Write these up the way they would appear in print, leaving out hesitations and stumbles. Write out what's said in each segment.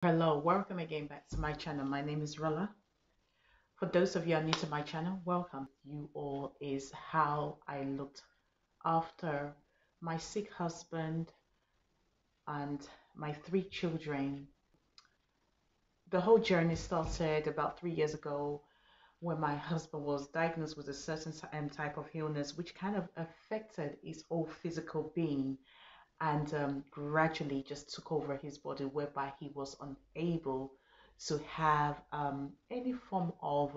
Hello, welcome again back to my channel. My name is Rolla. For those of you who are new to my channel, welcome. You all is how I looked after my sick husband and my three children. The whole journey started about 3 years ago when my husband was diagnosed with a certain type of illness, which kind of affected his whole physical being and gradually just took over his body, whereby he was unable to have any form of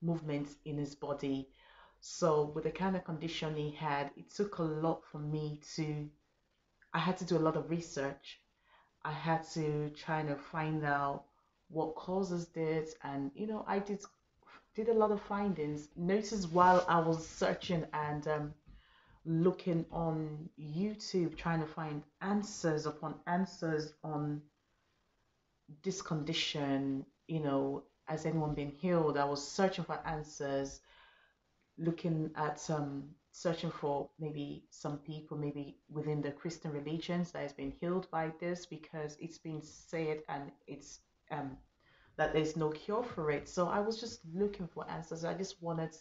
movement in his body. So, with the kind of condition he had, it took a lot for me to, I had to do a lot of research. I had to try to find out what causes this, and I did a lot of findings. Notice while I was searching and looking on YouTube, trying to find answers upon answers on this condition, has anyone been healed? I was searching for answers, looking at searching for maybe some people, maybe within the Christian religions that has been healed by this, because it's been said and it's that there's no cure for it. So I was just looking for answers. I just wanted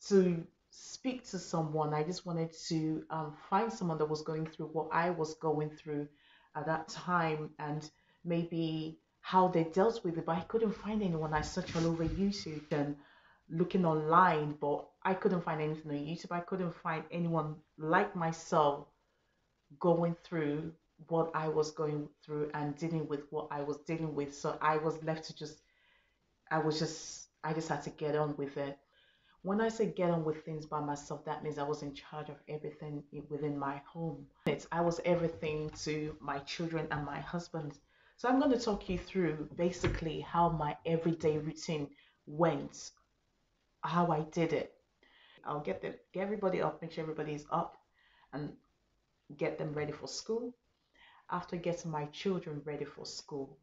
to speak to someone. I just wanted to find someone that was going through what I was going through at that time and maybe how they dealt with it. But I couldn't find anyone. I searched all over YouTube and looking online, but I couldn't find anything on YouTube. I couldn't find anyone like myself going through what I was going through and dealing with what I was dealing with. So I was left to I just had to get on with it. When I say get on with things by myself, that means I was in charge of everything within my home. I was everything to my children and my husband. So I'm going to talk you through basically how my everyday routine went, how I did it. I'll get everybody up, make sure everybody is up, and get them ready for school. After getting my children ready for school,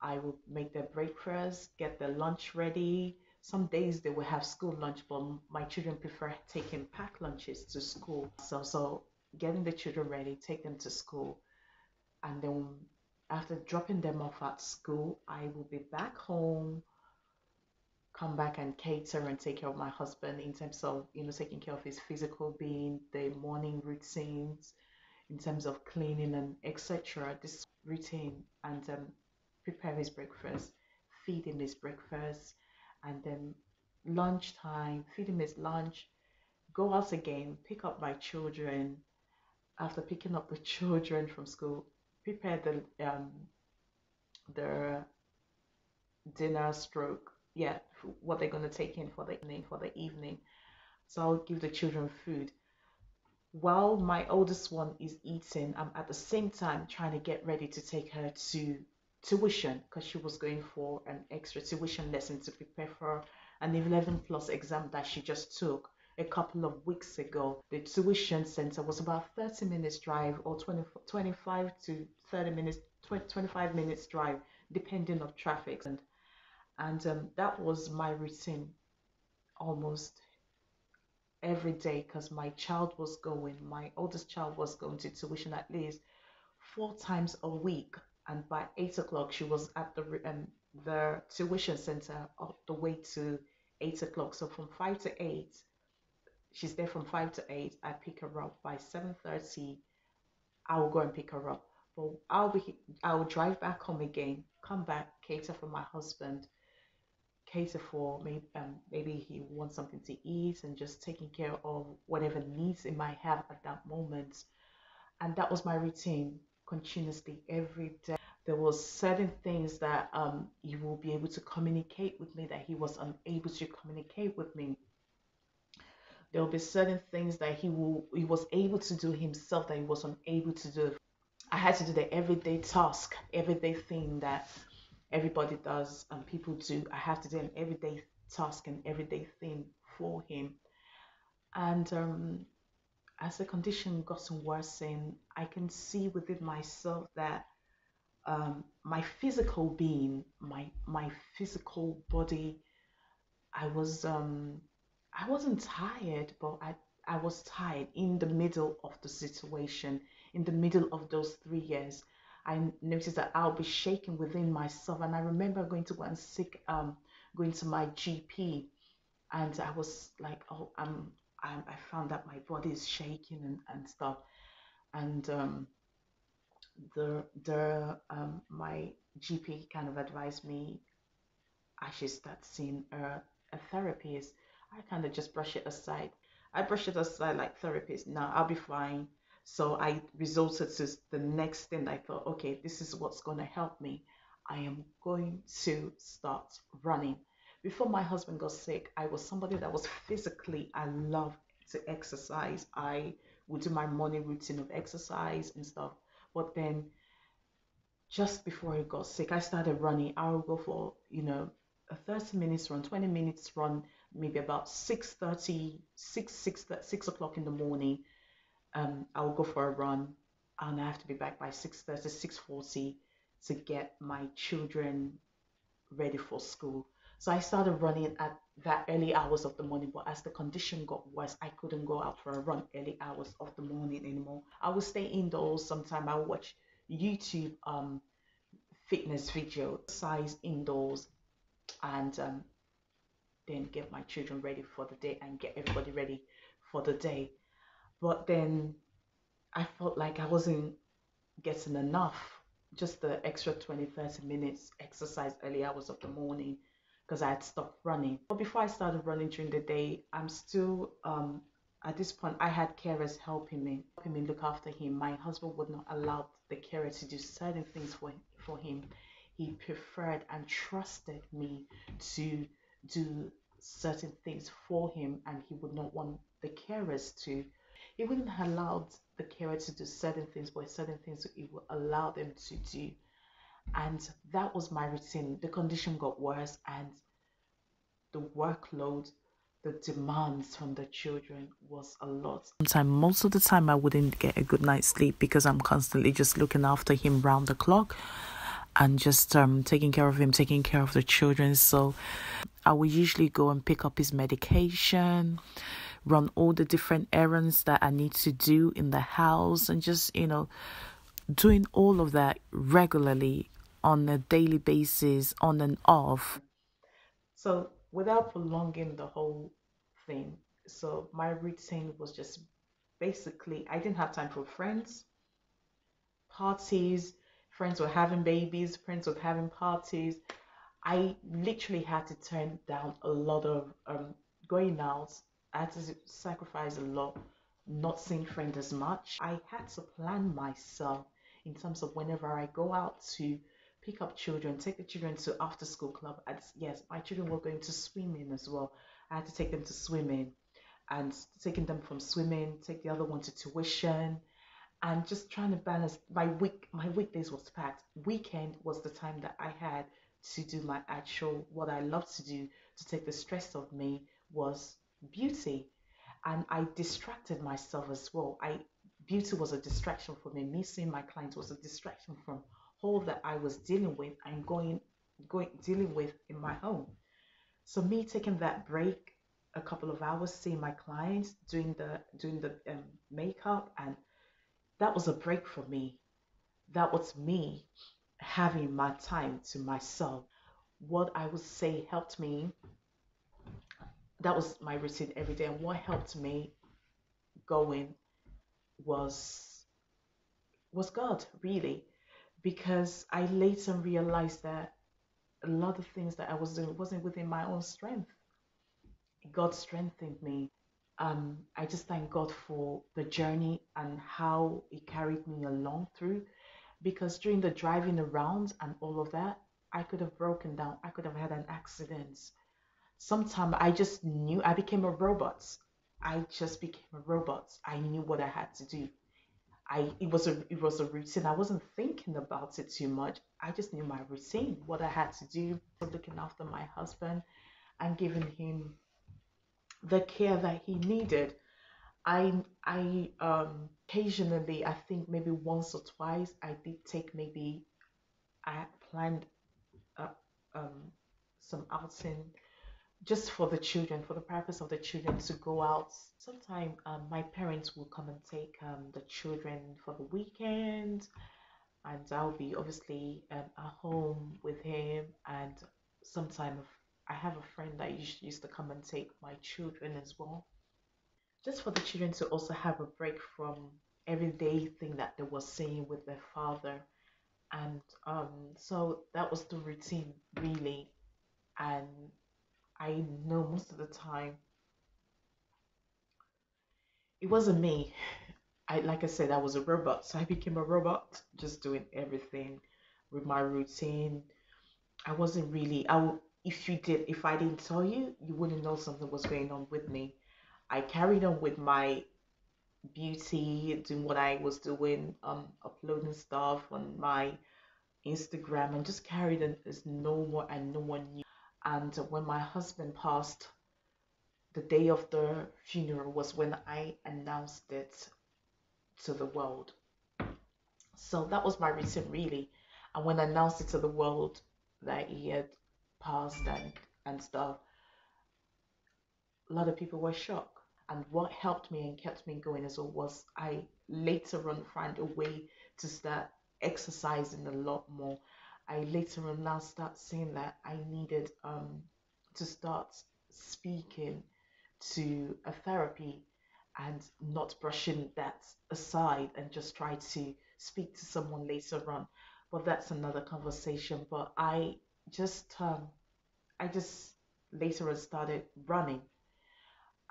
I will make their breakfast, get their lunch ready. Some days they will have school lunch, but my children prefer taking packed lunches to school. So getting the children ready, take them to school, and then after dropping them off at school, I will be back home, come back and cater and take care of my husband in terms of taking care of his physical being, the morning routines, in terms of cleaning and etc. This routine and prepare his breakfast, feed him his breakfast, and then lunchtime, feed him his lunch, go out again, pick up my children. After picking up the children from school, prepare the dinner stroke, yeah, what they're gonna take in for the evening. So I'll give the children food. While my oldest one is eating, I'm at the same time trying to get ready to take her to tuition because she was going for an extra tuition lesson to prepare for an 11 plus exam that she just took a couple of weeks ago. The tuition center was about 30 minutes drive or 25 to 30 minutes, 25 minutes drive, depending on traffic. And that was my routine almost every day because my oldest child was going to tuition at least 4 times a week. And by 8 o'clock, she was at the tuition center all the way to 8 o'clock. So from 5 to 8, she's there from 5 to 8. I pick her up by 7:30. I will go and pick her up. But I will drive back home again, come back, cater for my husband, cater for maybe he wants something to eat and just taking care of whatever needs he might have at that moment. And that was my routine continuously every day. There was certain things that he will be able to communicate with me that he was unable to communicate with me. There will be certain things that he was able to do himself that he was unable to do. I had to do the everyday task, everyday thing that everybody does and people do. I have to do an everyday task and everyday thing for him. And as the condition got worse, and I can see within myself that my physical being, my physical body, I was I wasn't tired, but I was tired in the middle of the situation, in the middle of those 3 years. I noticed that I'll be shaking within myself. And I remember going to go and seek, going to my GP, and I was like, oh, I found that my body is shaking and stuff. And my GP kind of advised me I should start seeing a therapist. I kind of just brush it aside. I brush it aside like therapist. Now I'll be fine. So I resorted to the next thing. I thought, okay, this is what's going to help me. I am going to start running. Before my husband got sick, I was somebody that was physically, I love to exercise. I would do my morning routine of exercise and stuff. But then just before he got sick, I started running. I would go for, a 30 minutes run, 20 minutes run, maybe about 6:30, 6 o'clock in the morning. I will go for a run, and I have to be back by 6:30, 6:40 to get my children ready for school. So I started running at that early hours of the morning, but as the condition got worse, I couldn't go out for a run early hours of the morning anymore. I would stay indoors. Sometime I would watch YouTube fitness video, exercise indoors, and then get my children ready for the day and get everybody ready for the day. But then I felt like I wasn't getting enough, just the extra 20, 30 minutes exercise early hours of the morning because I had stopped running. But before I started running during the day, I'm still, at this point, I had carers helping me look after him. My husband would not allow the carer to do certain things for him. He preferred and trusted me to do certain things for him, and he would not want the carers to. He wouldn't allow the carer to do certain things, but certain things he would allow them to do. And that was my routine. The condition got worse, and the workload, the demands from the children was a lot. Sometimes, most of the time, I wouldn't get a good night's sleep because I'm constantly just looking after him round the clock and just taking care of him, taking care of the children. So I would usually go and pick up his medication, run all the different errands that I need to do in the house, and just, doing all of that regularly on a daily basis, on and off. So without prolonging the whole thing, so my routine was just basically, I didn't have time for friends, parties, friends were having babies, friends were having parties. I literally had to turn down a lot of going out. I had to sacrifice a lot, not seeing friends as much. I had to plan myself in terms of whenever I go out to pick up children, take the children to after school club. Yes, my children were going to swimming as well. I had to take them to swimming and taking them from swimming, take the other one to tuition, and just trying to balance my weekdays was packed. Weekend was the time that I had to do my actual what I love to do to take the stress of me was beauty. And I distracted myself as well. I Beauty was a distraction for me. Me seeing my clients was a distraction from all that I was dealing with and going dealing with in my home. So me taking that break, a couple of hours, seeing my clients, doing the makeup, and that was a break for me. That was me having my time to myself. What I would say helped me, that was my routine every day. And what helped me going was God, really, because I later realized that a lot of things that I was doing wasn't within my own strength. God strengthened me. I just thank God for the journey and how He carried me along through. Because during the driving around and all of that, I could have broken down. I could have had an accident. Sometimes I just knew I became a robot. I just became a robot. I knew what I had to do. It was a routine. I wasn't thinking about it too much. I just knew my routine, what I had to do, looking after my husband and giving him the care that he needed. I occasionally, I think maybe once or twice, I did take maybe I had planned uh, um some outing just for the children, for the purpose of the children to go out. Sometime my parents will come and take the children for the weekend, and I'll be obviously at home with him. And sometime I have a friend that used to come and take my children as well, just for the children to also have a break from everyday thing that they were seeing with their father. And so that was the routine really. And I know most of the time it wasn't me. I, like I said, I was a robot, so I became a robot, just doing everything with my routine. I wasn't really. If I didn't tell you, you wouldn't know something was going on with me. I carried on with my beauty, doing what I was doing, uploading stuff on my Instagram, and just carried on as normal, and no one knew. And when my husband passed, the day of the funeral was when I announced it to the world. So that was my routine really. And when I announced it to the world that he had passed and stuff, a lot of people were shocked. And what helped me and kept me going as well was I later on found a way to start exercising a lot more. I later on now start saying that I needed to start speaking to a therapy and not brushing that aside and just try to speak to someone later on. But that's another conversation. But I just later on started running,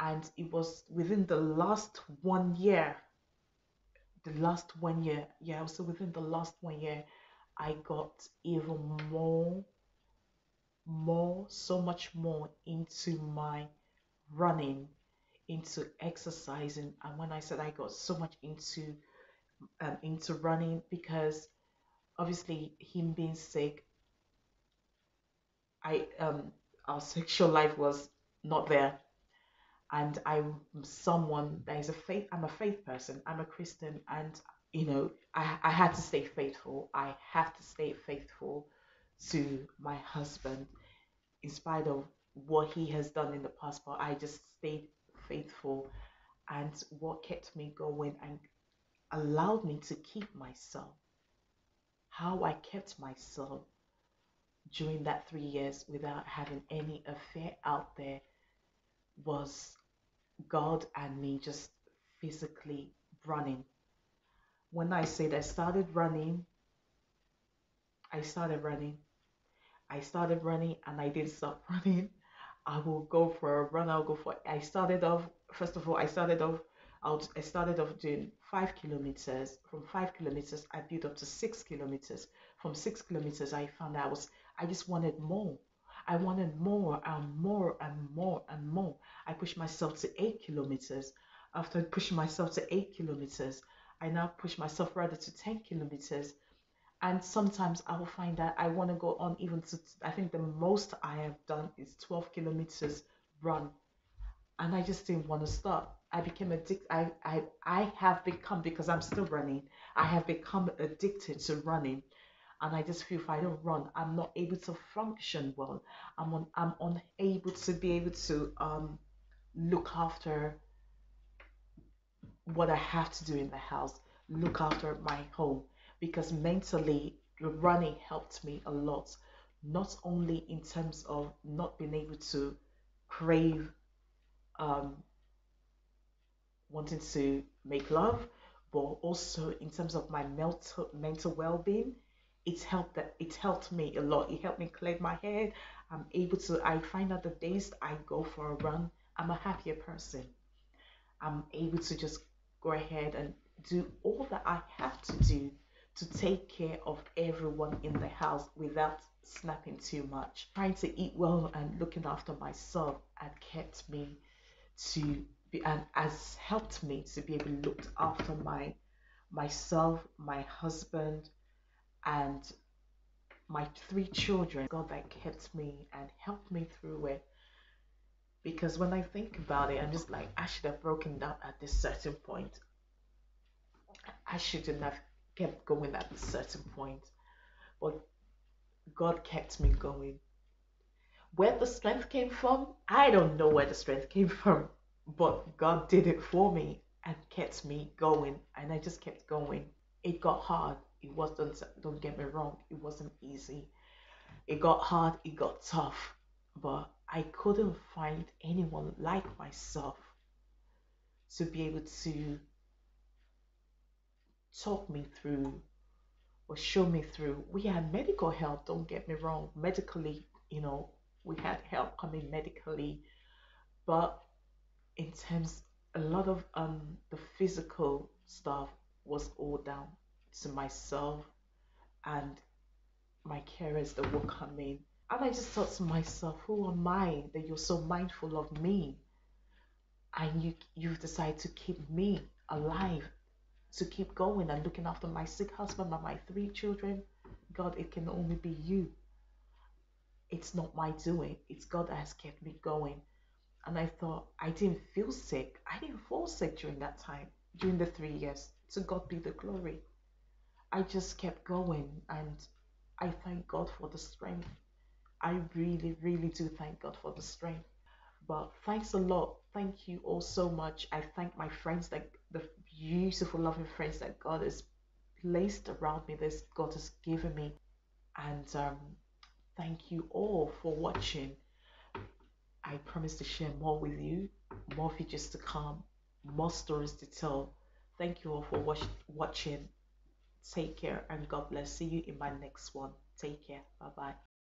and it was within the last 1 year. The last 1 year, yeah, also within the last 1 year, I got even so much more into my running, into exercising. And when I said I got so much into running, because obviously him being sick, I our sexual life was not there. And I'm someone that is a faith. I'm a faith person. I'm a Christian, and I had to stay faithful. I have to stay faithful to my husband in spite of what he has done in the past. But I just stayed faithful, and what kept me going and allowed me to keep myself. How I kept myself during that 3 years without having any affair out there was God and me just physically running. When I said I started running, I started running. I started running and I didn't stop running. I will go for a run. I started off, first of all, I started off doing 5 kilometers. From 5 kilometers, I built up to 6 kilometers. From 6 kilometers, I found I just wanted more. I wanted more and more and more and more. I pushed myself to 8 kilometers. After pushing myself to 8 kilometers, I now push myself rather to 10 kilometers. And sometimes I will find that I want to go on even to, I think the most I have done is 12 kilometers run. And I just didn't want to stop. I became addicted. I have become, because I'm still running, I have become addicted to running. And I just feel if I don't run, I'm not able to function well. I'm unable to be able to look after what I have to do in the house, look after my home, because mentally the running helped me a lot, not only in terms of not being able to crave um, wanting to make love, but also in terms of my mental well-being. It helped me a lot. It helped me clear my head. I find out the days I go for a run, I'm a happier person. I'm able to just go ahead and do all that I have to do to take care of everyone in the house without snapping too much. Trying to eat well and looking after myself had kept me to be, and has helped me to be able to look after myself, my husband, and my 3 children. God that kept me and helped me through it. Because when I think about it, I'm just like, I should have broken down at this certain point. I shouldn't have kept going at a certain point. But God kept me going. Where the strength came from, I don't know where the strength came from. But God did it for me and kept me going. And I just kept going. It got hard. It wasn't, don't get me wrong, it wasn't easy. It got hard, it got tough, but I couldn't find anyone like myself to be able to talk me through or show me through. We had medical help, don't get me wrong. Medically, we had help coming medically, but in terms, a lot of the physical stuff was all down to myself and my carers that were coming. And I just thought to myself, who am I that you're so mindful of me? And you've decided to keep me alive, to keep going and looking after my sick husband and my three children. God, it can only be you. It's not my doing. It's God that has kept me going. And I thought, I didn't feel sick. I didn't fall sick during that time, during the 3 years. To God be the glory. I just kept going, and I thank God for the strength. I really, really do thank God for the strength. But thanks a lot. Thank you all so much. I thank my friends, that the beautiful, loving friends that God has placed around me, that God has given me. And thank you all for watching. I promise to share more with you, more videos to come, more stories to tell. Thank you all for watching. Take care and God bless. See you in my next one. Take care. Bye bye.